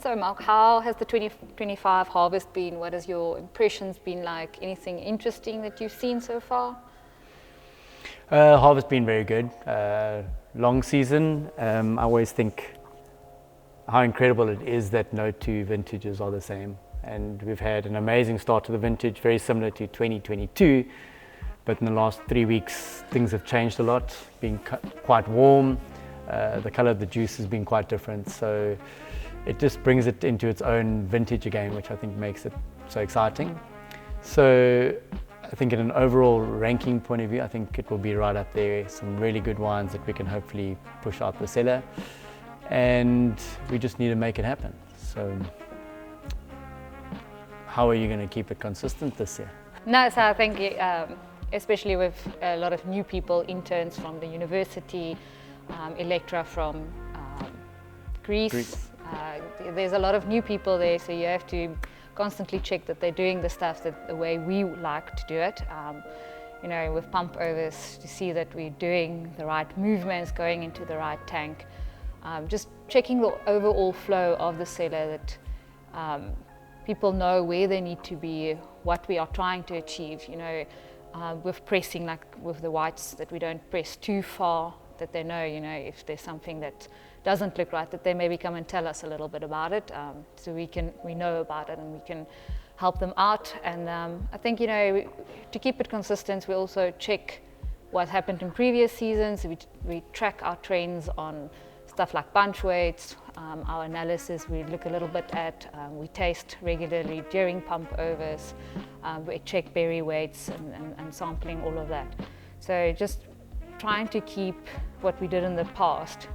So Mark, how has the 2025 harvest been? What has your impressions been like? Anything interesting that you've seen so far? Harvest been very good. Long season. I always think how incredible it is that no two vintages are the same. And we've had an amazing start to the vintage, very similar to 2022. But in the last 3 weeks, things have changed a lot, been quite warm. The color of the juice has been quite different. So it just brings it into its own vintage again, which I think makes it so exciting. So I think in an overall ranking point of view, I think it will be right up there. Some really good wines that we can hopefully push out the cellar. And we just need to make it happen. So how are you going to keep it consistent this year? No, so I think especially with a lot of new people, interns from the university, Electra from Greece. There's a lot of new people there, so you have to constantly check that they're doing the stuff the way we like to do it. You know, with pump overs, to see that we're doing the right movements, going into the right tank. Just checking the overall flow of the cellar, that people know where they need to be, what we are trying to achieve. You know, with pressing, like with the whites, that we don't press too far, that they know, you know, if there's something that doesn't look right, that they maybe come and tell us a little bit about it, so we know about it and we can help them out. And I think, you know, to keep it consistent, we also check what happened in previous seasons. We track our trends on stuff like bunch weights, our analysis we look a little bit at, we taste regularly during pump overs, we check berry weights and sampling all of that. So just trying to keep what we did in the past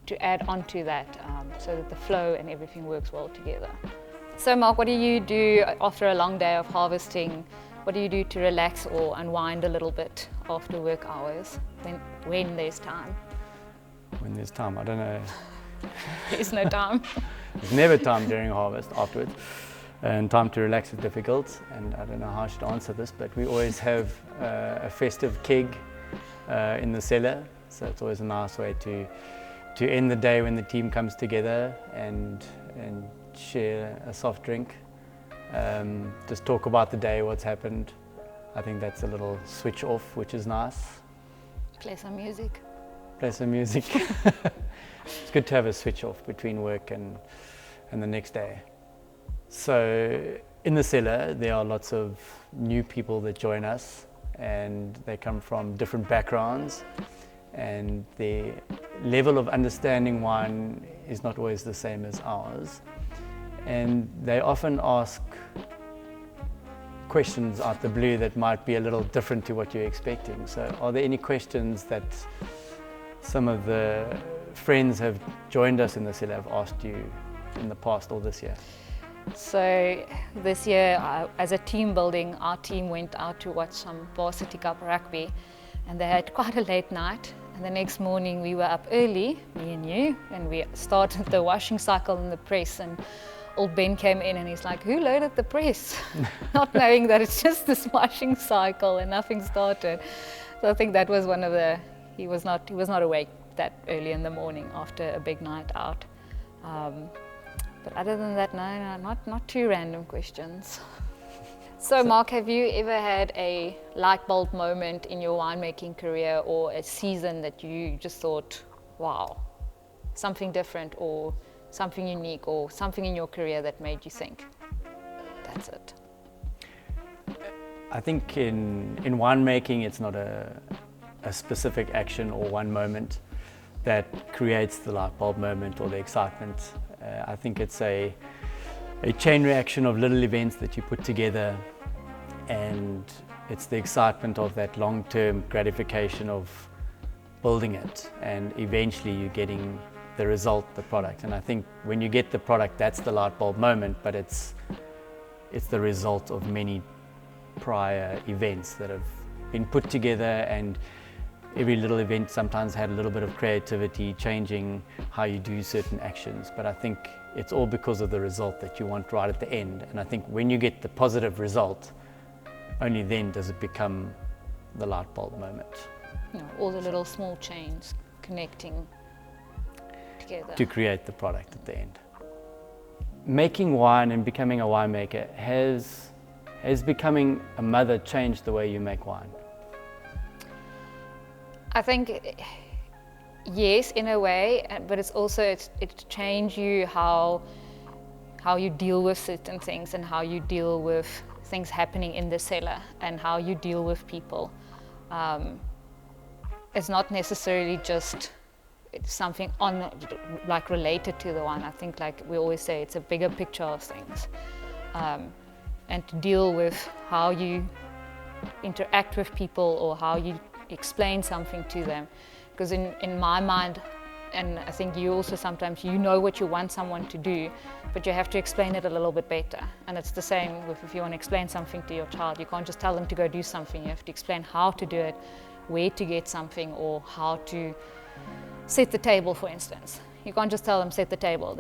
to add on to that, so that the flow and everything works well together. So Mark, what do you do after a long day of harvesting? What do you do to relax or unwind a little bit after work hours, when there's time? When there's time, I don't know. There's no time. There's never time during harvest afterwards. And time to relax is difficult, and I don't know how I should answer this, but we always have a festive keg in the cellar, so it's always a nice way to end the day when the team comes together and share a soft drink, just talk about the day, what's happened. I think that's a little switch off, which is nice. Play some music. Play some music. It's good to have a switch off between work and the next day. So in the cellar, there are lots of new people that join us, and they come from different backgrounds, and their level of understanding wine is not always the same as ours. And they often ask questions out the blue that might be a little different to what you're expecting. So are there any questions that some of the friends have joined us in the cellar have asked you in the past or this year? So this year, as a team building, our team went out to watch some Varsity Cup rugby, and they had quite a late night. And the next morning we were up early, me and you, and we started the washing cycle in the press, and old Ben came in and he's like, "Who loaded the press?" Not knowing that it's just this washing cycle and nothing started. So I think that was one of the, he was not awake that early in the morning after a big night out. But other than that, no, not too random questions. So Mark, have you ever had a light bulb moment in your winemaking career, or a season that you just thought, wow, something different or something unique, or something in your career that made you think, that's it? I think in winemaking, it's not a specific action or one moment that creates the light bulb moment or the excitement. I think it's a chain reaction of little events that you put together, and it's the excitement of that long-term gratification of building it, and eventually you're getting the result, the product. And I think when you get the product, that's the light bulb moment, but it's the result of many prior events that have been put together, and every little event sometimes had a little bit of creativity, changing how you do certain actions. But I think it's all because of the result that you want right at the end. And I think when you get the positive result, only then does it become the light bulb moment. You know, all the little small chains connecting together to create the product at the end. making wine and becoming a winemaker, has becoming a mother changed the way you make wine? I think yes, in a way, but it's changed you how you deal with certain things and how you deal with things happening in the cellar and how you deal with people. It's not necessarily just something like related to the wine. I think, like we always say, it's a bigger picture of things, and to deal with how you interact with people or how you explain something to them. Because in my mind, and I think you also sometimes, you know what you want someone to do, but you have to explain it a little bit better. And it's the same with if you want to explain something to your child. You can't just tell them to go do something. You have to explain how to do it, where to get something, or how to set the table, for instance. You can't just tell them set the table.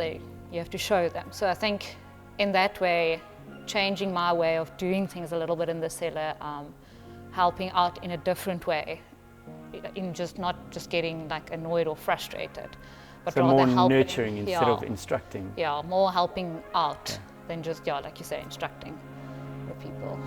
You have to show them. So I think in that way, changing my way of doing things a little bit in the cellar, helping out in a different way, in not just getting like annoyed or frustrated, but so rather more helping, nurturing instead of instructing. Yeah, more helping out than just, like you say, instructing the people.